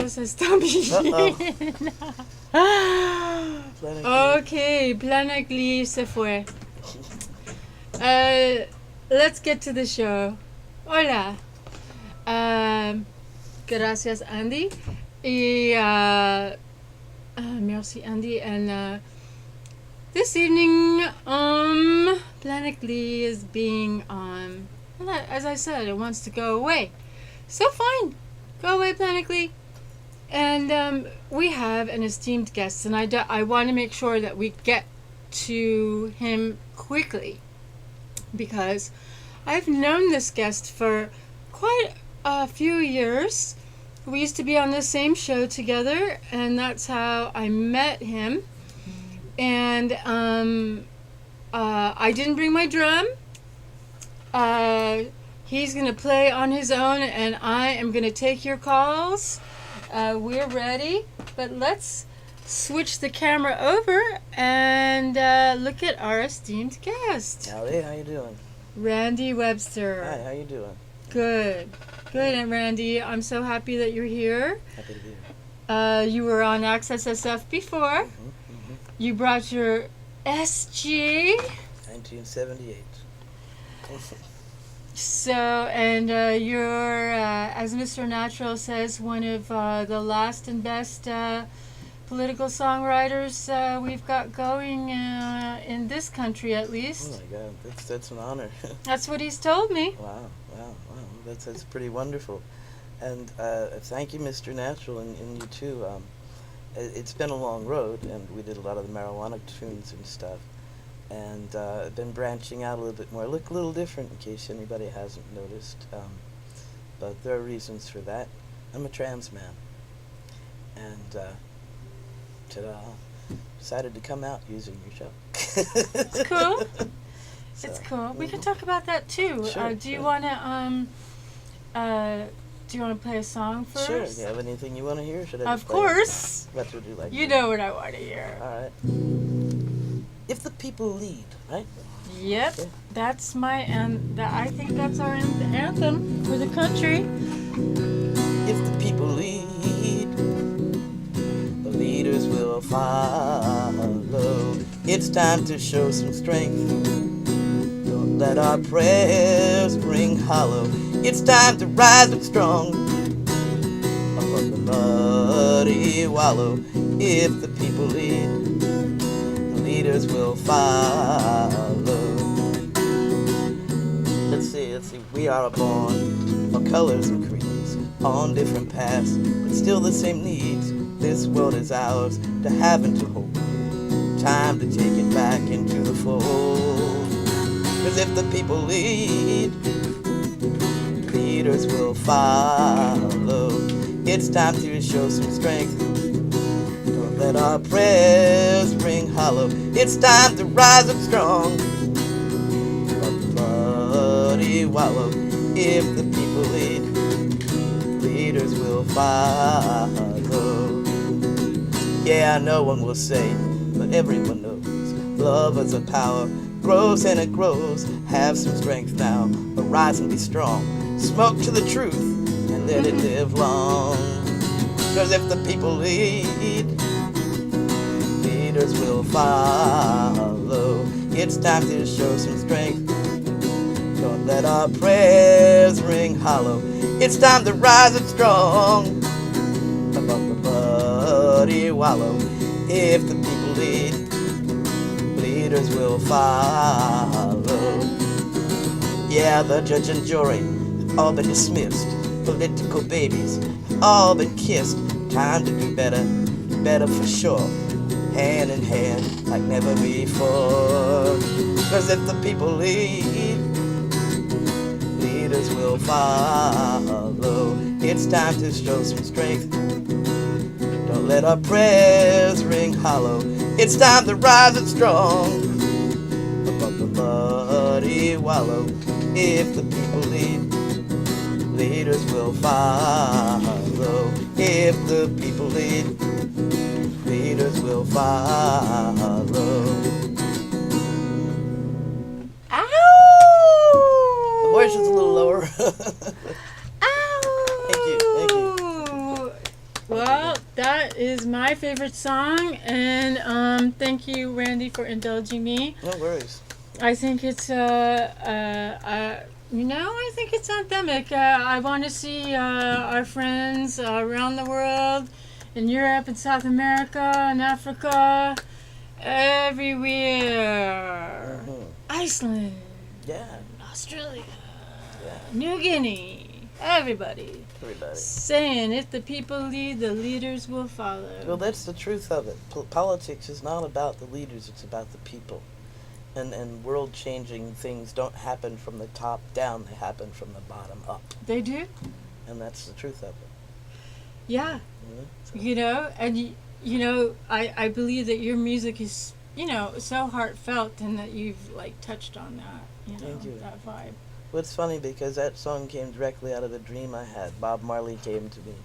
ça se termine. Ok, Planet Glee se fue. Let's get to the show. Hola. Gracias, Andy. Y merci, Andy. And this evening, Planet Glee is being, as I said, it wants to go away. So fine. Go away, Planet Glee. And we have an esteemed guest, and I want to make sure that we get to him quickly, because I've known this guest for quite a few years. We used to be on the same show together, and that's how I met him. And I didn't bring my drum. He's going to play on his own, and I am going to take your calls. We're ready, but let's switch the camera over and look at our esteemed guest. Howdy, how you doing? Rande Webster. Hi, how you doing? Good. Good, and Rande, I'm so happy that you're here. Happy to be here. You were on Access SF before. You brought your SG. 1978. So, and you're, as Mr. Natural says, one of the last and best political songwriters we've got going in this country, at least. Oh my God, that's an honor. That's what he's told me. Wow. That's pretty wonderful. And thank you, Mr. Natural, and you too. It's been a long road, and we did a lot of the marijuana tunes and stuff. And been branching out a little bit more. Look a little different, in case anybody hasn't noticed. But there are reasons for that. I'm a trans man. And ta-da, decided to come out using your show. It's cool. So, it's cool. We can talk about that too. Sure, Do you sure. want to play a song first? Sure. Do you have anything you want to hear? Should I Of just play it? course. What would you like? You know what I want to hear. All right. If the people lead, right? Yep, Okay. that's my I think that's our anthem for the country. If the people lead, the leaders will follow. It's time to show some strength. Don't let our prayers ring hollow. It's time to rise up strong above the muddy wallow. If the people lead, leaders will follow. Let's see, we are born of colors and creeds, on different paths, but still the same needs. This world is ours to have and to hold. Time to take it back into the fold. Cause if the people lead, leaders will follow. It's time to show some strength. Let our prayers ring hollow. It's time to rise up strong above the muddy wallow. If the people lead, leaders will follow. Yeah, no one will say, but everyone knows. Love is a power, grows and it grows. Have some strength now, arise and be strong. Smoke to the truth and let it live long. Cause if the people lead, leaders will follow. It's time to show some strength. Don't let our prayers ring hollow. It's time to rise up strong above the muddy wallow. If the people lead, leaders will follow. Yeah, the judge and jury have all been dismissed. Political babies have all been kissed. Time to do better, better for sure. Hand in hand like never before. Cause if the people lead, leaders will follow. It's time to show some strength. Don't let our prayers ring hollow. It's time to rise up strong above the muddy wallow. If the people lead, leaders will follow. If the people lead, leaders will follow. Ow! The voice is a little lower. Ow! Thank you. Well, is my favorite song, and thank you, Randy, for indulging me. No worries. I think it's I think it's anthemic. I want to see our friends around the world, in Europe and South America and Africa, everywhere. Mm-hmm. Iceland, Yeah. Australia, Yeah. New Guinea, everybody. Everybody. Saying if the people lead, the leaders will follow. Well, that's the truth of it. Politics is not about the leaders, it's about the people. And world-changing things don't happen from the top down, they happen from the bottom up. They do? And that's the truth of it. Yeah. So. I believe that your music is, so heartfelt, and that you've, touched on that, Thank you. that vibe. Well, it's funny because that song came directly out of a dream I had. Bob Marley came to me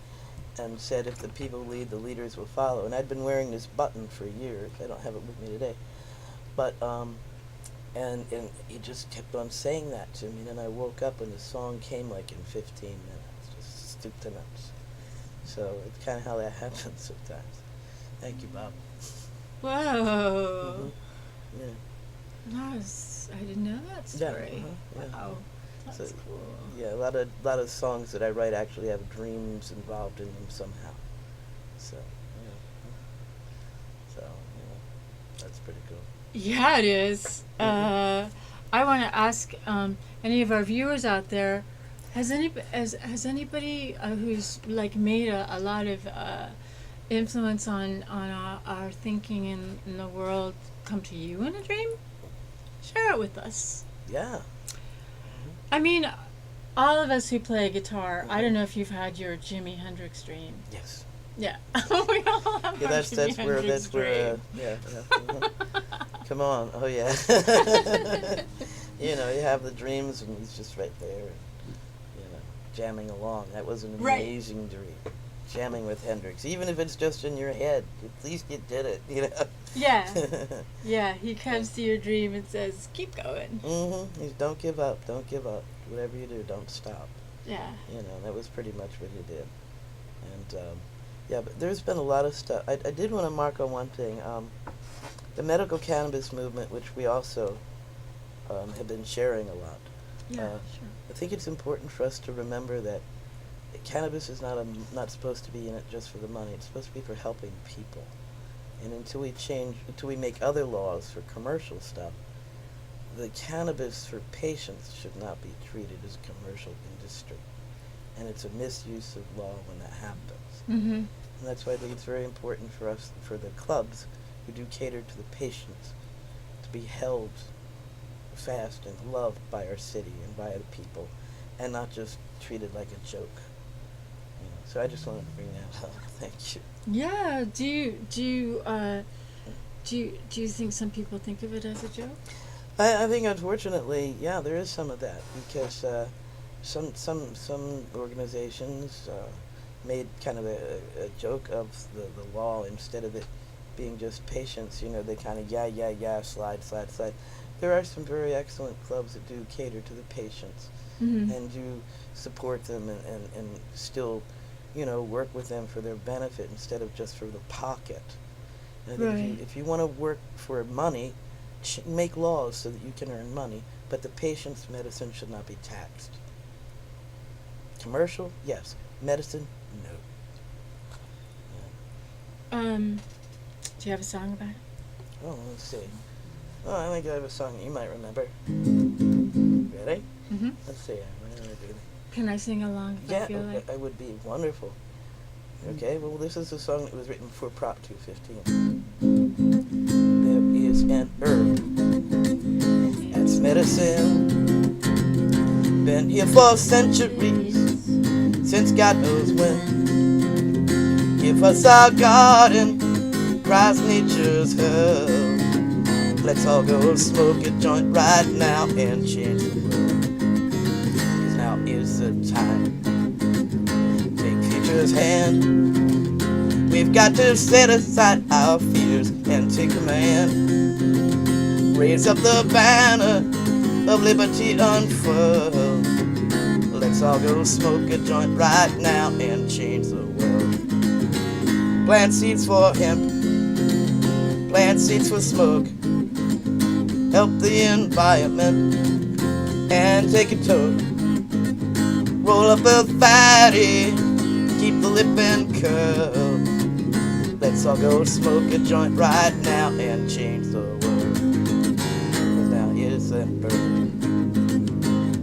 and said, if the people lead, the leaders will follow. And I'd been wearing this button for years. I don't have it with me today. But, and he just kept on saying that to me. And then I woke up and the song came in 15 minutes. Just stoop to nuts. So it's kind of how that happens sometimes. Thank you, Bob. Whoa. Mm-hmm. Yeah. I didn't know that story. Yeah. Wow. That's So, cool. Yeah, a lot of songs that I write actually have dreams involved in them somehow. So, that's pretty cool. Yeah, it is. I want to ask any of our viewers out there, has anybody who's made a lot of influence on our thinking in the world come to you in a dream? Share it with us. Yeah. I mean, all of us who play guitar, I don't know if you've had your Jimi Hendrix dream. Yes. Yeah. We all have Yeah, our that's Jimi Hendrix where dream. yeah. Come on. Oh yeah. You have the dreams and he's just right there, and, jamming along. That was an Right. amazing dream. Jamming with Hendrix, even if it's just in your head, at least you did it. Yeah. Yeah, he comes to your dream and says, keep going. Mm-hmm. Don't give up. Don't give up. Whatever you do, don't stop. Yeah. That was pretty much what he did. And, but there's been a lot of stuff. I did want to mark on one thing. The medical cannabis movement, which we also have been sharing a lot. Yeah, sure. I think it's important for us to remember that cannabis is not supposed to be in it just for the money. It's supposed to be for helping people. And until we make other laws for commercial stuff, the cannabis for patients should not be treated as a commercial industry. And it's a misuse of law when that happens. Mm-hmm. And that's why I think it's very important for us, for the clubs who do cater to the patients, to be held fast and loved by our city and by the people, and not just treated like a joke. So I just wanted to bring that up. Thank you. Yeah. Do you think some people think of it as a joke? I think unfortunately, yeah, there is some of that, because some organizations made kind of a joke of the law instead of it being just patients. They kind of slide. There are some very excellent clubs that do cater to the patients, Mm-hmm. and do support them and still work with them for their benefit instead of just for the pocket. And I think if you want to work for money, make laws so that you can earn money, but the patient's medicine should not be taxed. Commercial, yes. Medicine, no. Do you have a song about it? Oh, let's see. Oh, I think I have a song you might remember. Ready? Mm-hmm. Let's see. What do I do? Can I sing along if I feel like? I would be wonderful. Okay, well, this is a song that was written for Prop 215. There is an herb that's medicine, been here for centuries, since God knows when. Give us our garden, cries nature's hell. Let's all go smoke a joint right now and change the world. 'Cause now is the time. Take future's hand. We've got to set aside our fears and take command. Raise up the banner of liberty unfurled. Let's all go smoke a joint right now and change the world. Plant seeds for hemp, plant seeds for smoke. Help the environment and take a toke. Roll up a fatty, keep the lip and curl. Let's all go smoke a joint right now and change the world. 'Cause now is and burn.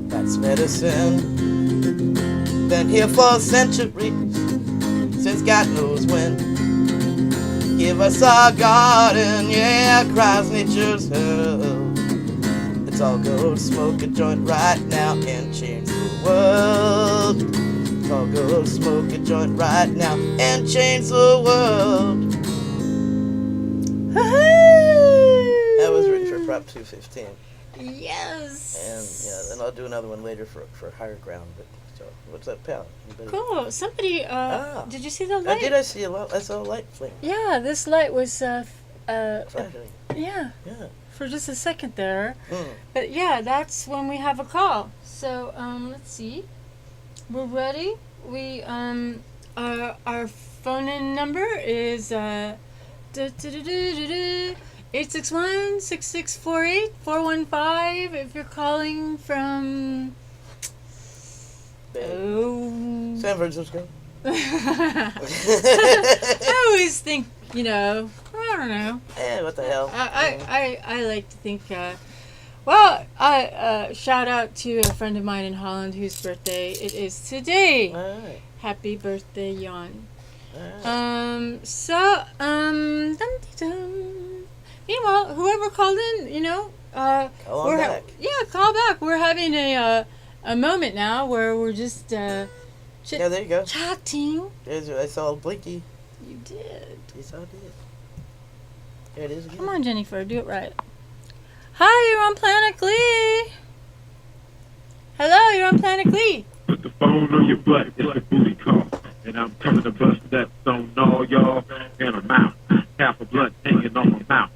That's medicine. Been here for centuries, since God knows when. Give us our garden, yeah, cries nature's hell. Let's all go smoke a joint right now and change the world. Let's all go smoke a joint right now and change the world. That was written for Prop 215. Yes. And yeah, then I'll do another one later for Higher Ground. But so, what's up, pal? Cool. Somebody, did you see the light? Did I see a light? I saw a light flame. Yeah, this light was, Flashing. yeah, Yeah. for just a second there. Mm. But yeah, that's when we have a call. So, let's see. We're ready. We, our phone-in number is, 861-6648-415 if you're calling from San Francisco. I always think, I don't know. What the hell? I like to think, shout out to a friend of mine in Holland whose birthday it is today. All right. Happy birthday, Jan. All right. Meanwhile, whoever called in, Call on back. Yeah, call back. We're having a moment now where we're just Yeah, there you go. chatting. I saw a blinky. You did. Yes, I did. There it is again. Come on, Jennifer, do it right. Hi, you're on Planet Glee. Hello, you're on Planet Glee. Put the phone on your butt, it's a booty call. And I'm coming to bust that stone all y'all. And I'm out, half a blunt hanging on my mouth.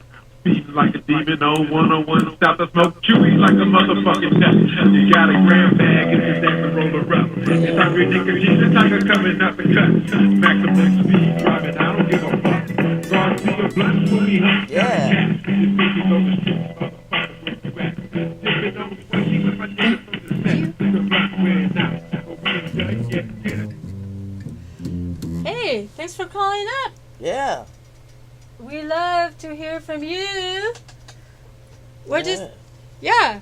Feeling like a demon on 101 South. I smoke chewy like a motherfucking nut. You got a grand bag and it's that to roll her up. It's hungry nicotine, the tiger coming out the cut. Maximum speed driving, I don't give a fuck. Gone to the blunt, fully hung. Yeah. Hey, thanks for calling up. Yeah. We love to hear from you. Yeah. Yeah.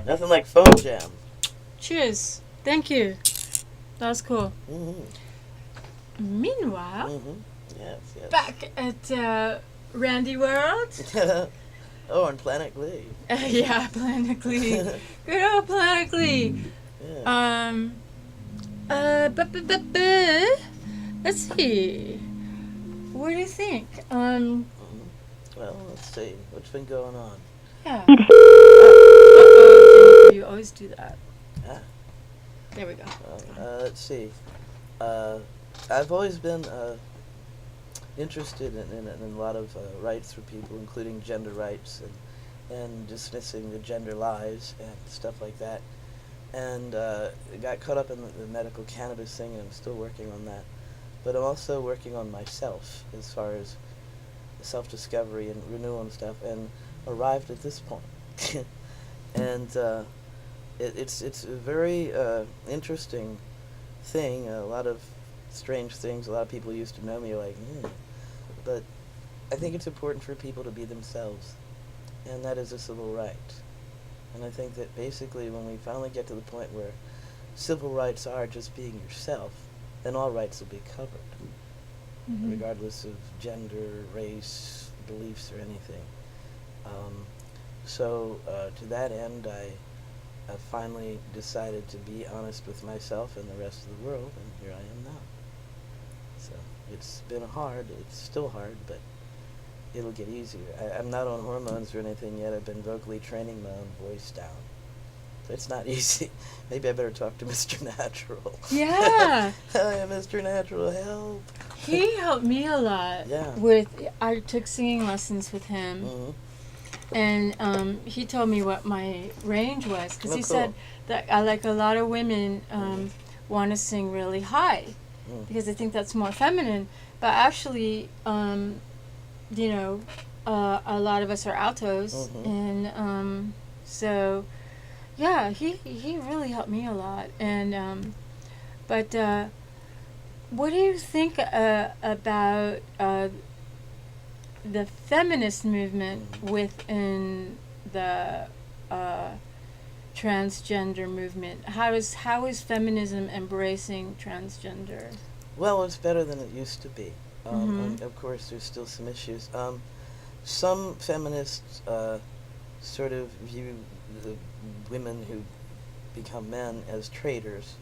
Nothing like phone jam. Cheers. Thank you. That was cool. Mm-hmm. Meanwhile, Mm-hmm. Yes. back at Rande World. Oh, on Planet Glee. Yeah, Planet Glee. Good old Planet Glee. Yeah. Let's see. What do you think? Well, let's see. What's been going on? Yeah. Uh-oh, you always do that. Ah. There we go. Let's see. I've always been interested in a lot of rights for people, including gender rights and dismissing the gender lies and stuff like that. And got caught up in the medical cannabis thing, and I'm still working on that. But I'm also working on myself as far as self-discovery and renewal and stuff, and arrived at this point. And it's a very interesting thing. A lot of strange things. A lot of people used to know me like, but I think it's important for people to be themselves, and that is a civil right. And I think that basically when we finally get to the point where civil rights are just being yourself, then all rights will be covered, regardless of gender, race, beliefs, or anything. So to that end, I finally decided to be honest with myself and the rest of the world, and here I am now. So it's been hard. It's still hard, but it'll get easier. I'm not on hormones or anything yet. I've been vocally training my own voice down. So it's not easy. Maybe I better talk to Mr. Natural. Yeah. Hi, Mr. Natural, help. He helped me a lot. Yeah. I took singing lessons with him. Mm-hmm. And he told me what my range was, because he cool. said that like a lot of women want to sing really high. because I think that's more feminine. But actually, you know, a lot of us are altos, and so yeah, he really helped me a lot. And but what do you think about the feminist movement within the transgender movement? How is feminism embracing transgender? Well, it's better than it used to be. And of course, there's still some issues. Some feminists sort of view the women who become men as traitors,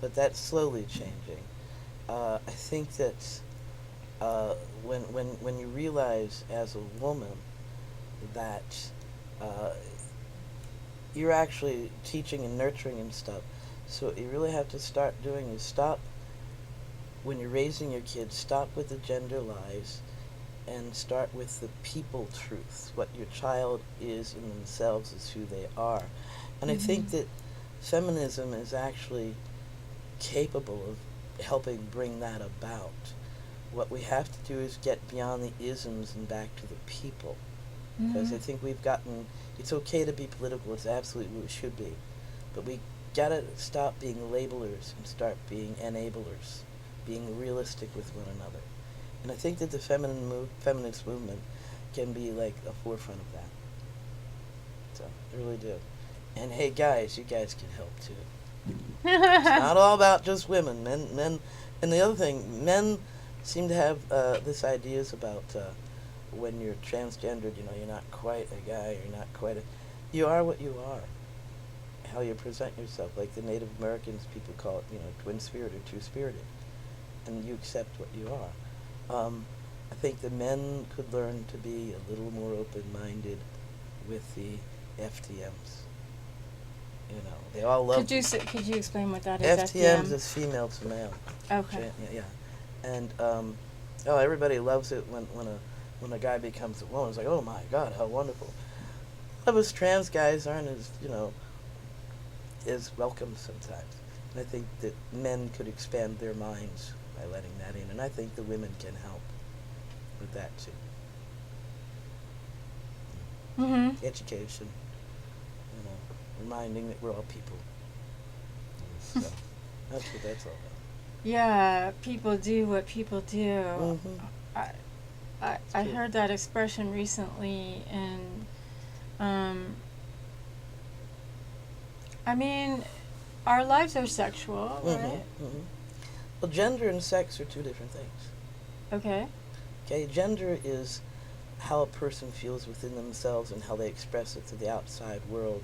but that's slowly changing. I think that when you realize as a woman that you're actually teaching and nurturing and stuff, so what you really have to start doing is stop, when you're raising your kids, stop with the gender lies and start with the people truths. What your child is in themselves is who they are. And I think that feminism is actually capable of helping bring that about. What we have to do is get beyond the isms and back to the people. Because I think we've gotten, it's okay to be political, it's absolutely what it should be. But we gotta stop being labelers and start being enablers, being realistic with one another. And I think that the feminist movement can be like a forefront of that. So, I really do. And hey guys, you guys can help too. It's not all about just women. Men, and the other thing, men seem to have this ideas about when you're transgendered, you know, you're not quite a guy, you're not quite a... You are what you are. How you present yourself. Like the Native Americans, people call it, you know, twin-spirited or two-spirited. And you accept what you are. I think the men could learn to be a little more open-minded with the FTMs. You know, they all love... Could you explain what that is? FTMs is female to male. Okay. Yeah. And, everybody loves it when a guy becomes a woman. It's like, oh my God, how wonderful. Of us trans guys aren't as, you know, as welcome sometimes. And I think that men could expand their minds by letting that in. And I think the women can help with that too. Education, you know, reminding that we're all people. So that's what that's all about. Yeah, people do what people do. I heard that expression recently, and I mean, our lives are sexual, right? Well, gender and sex are two different things. Okay. Okay, gender is how a person feels within themselves and how they express it to the outside world.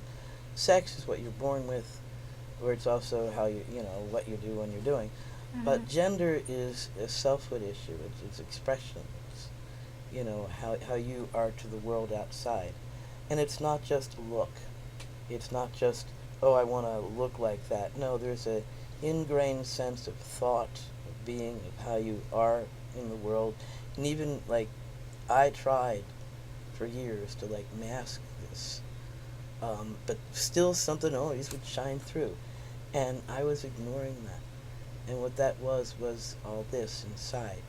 Sex is what you're born with, or it's also how you know, what you do when you're doing. But gender is a selfhood issue. It's expression. It's, you know, how you are to the world outside. And it's not just look. It's not just, oh, I want to look like that. No, there's a ingrained sense of thought, of being, of how you are in the world. And even, like, I tried for years to, like, mask this. But still something always would shine through. And I was ignoring that. And what that was all this inside.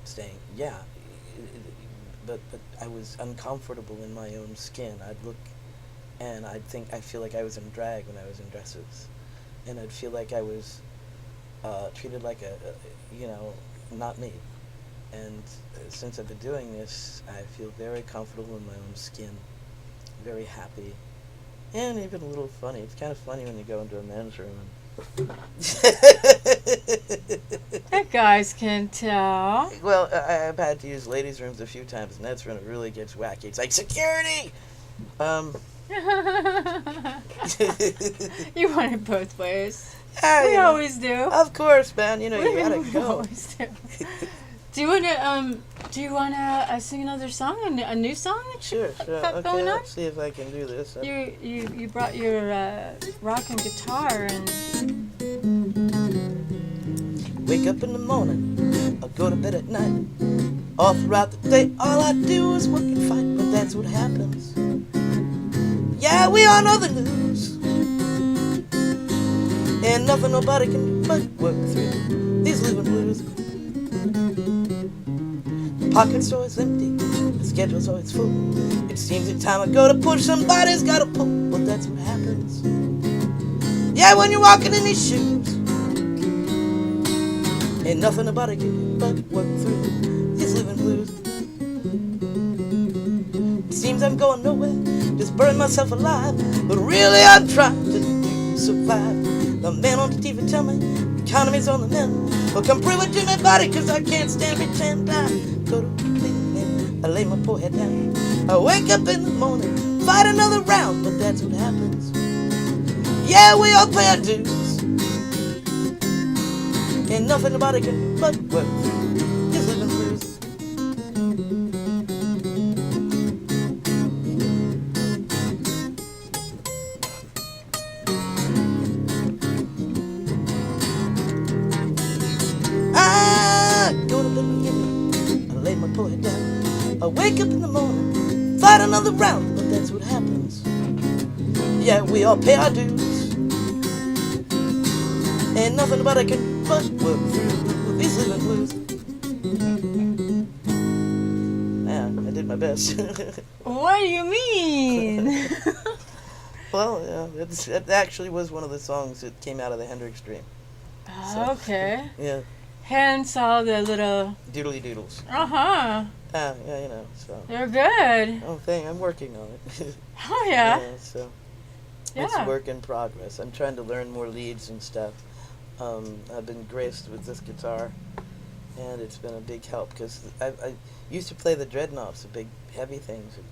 Saying, yeah, but I was uncomfortable in my own skin. I'd look, and I'd feel like I was in drag when I was in dresses. And I'd feel like I was treated like a you know, not me. And since I've been doing this, I feel very comfortable in my own skin, very happy, and even a little funny. It's kind of funny when you go into a men's room and That guys can tell. Well, I've had to use ladies' rooms a few times, and that's when it really gets wacky. It's like, security! You want it both ways. Yeah, We always do. Of course, man. You know, you gotta We go. always do. Do you wanna sing another song, a new song that Sure. got Okay, going on? let's see if I can do this. You brought your rock and guitar and Wake up in the morning, I go to bed at night. All throughout the day, all I do is work and fight, but that's what happens. Yeah, we all know the news. and nothing nobody can do but work through these living blues. The pocket's always empty, the schedule's always full. It seems that time I go to push, somebody's gotta pull. Well, that's what happens. Yeah, when you're walking in these shoes, ain't nothing nobody can do but work through these living blues. It seems I'm going nowhere, just burning myself alive, but really I'm trying to survive. The man on the TV tell me the economy's on the mend. Well, come prove it to me, buddy, cause I can't stand pretend. I go to sleep, I lay my poor head down. I wake up in the morning, fight another round, but that's what happens. Yeah, we all pay our dues. Ain't nothing nobody can do but work through these living blues. I go to bed, I lay my poor head down. I wake up in the morning, fight another round, but that's what happens. Yeah, we all pay our dues. Ain't nothing nobody can do but work through these living blues. Man, I did my best. What do you mean? Well, yeah, it actually was one of the songs that came out of the Hendrix Dream. So, Okay. yeah, Hence all the little. doodly doodles. Uh-huh. Yeah, you know, so. They're good. Oh, thing, I'm working on it. Oh, yeah. So Yeah. it's a work in progress. I'm trying to learn more leads and stuff. I've been graced with this guitar, and it's been a big help because I used to play the dreadnoughts, the big heavy things. And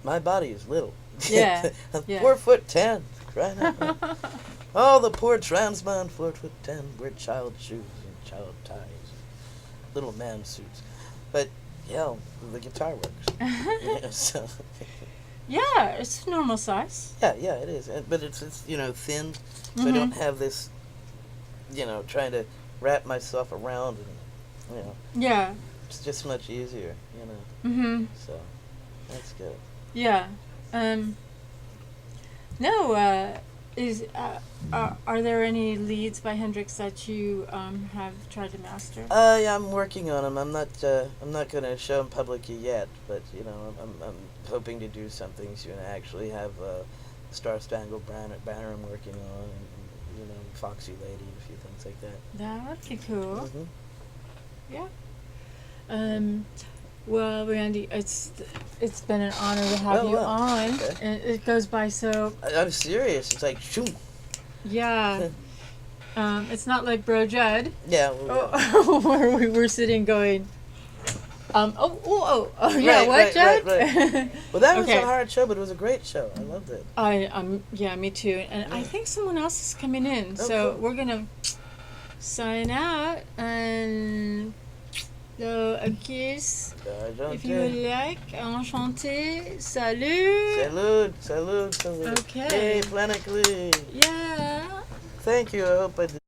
my body is little. Yeah, I'm yeah. 4'10", crying out loud. Oh, the poor trans man, 4'10", wear child shoes and child ties, and little man suits. But yeah, the guitar works. Yeah, so. Yeah, it's normal size. Yeah, it is. But it's thin, so I don't have this, trying to wrap myself around, and Yeah. it's just much easier, Mm-hmm. So that's good. Yeah. No, are there any leads by Hendrix that you have tried to master? Yeah, I'm working on them. I'm not gonna show them publicly yet, but I'm hoping to do something soon. I actually have Star Spangled Banner I'm working on, and Foxy Lady, and a few things like that. That would be cool. Mm-hmm. Yeah. Well, Randy, it's been an honor to have you on. Okay. And it goes by so. I'm serious. It's like shoom. Yeah. It's not like Bro Jud. Yeah. Where we were sitting going. Yeah. Right, What, Jud? Right. Well, that was Okay. a hard show, but it was a great show. I loved it. Yeah, me too. And I think someone else is coming in, so cool. we're gonna sign out and. So, a kiss, if you would like. Enchanté. Salut. Salute. Okay. Hey, Planet Glee. Yeah. Thank you. I hope I did.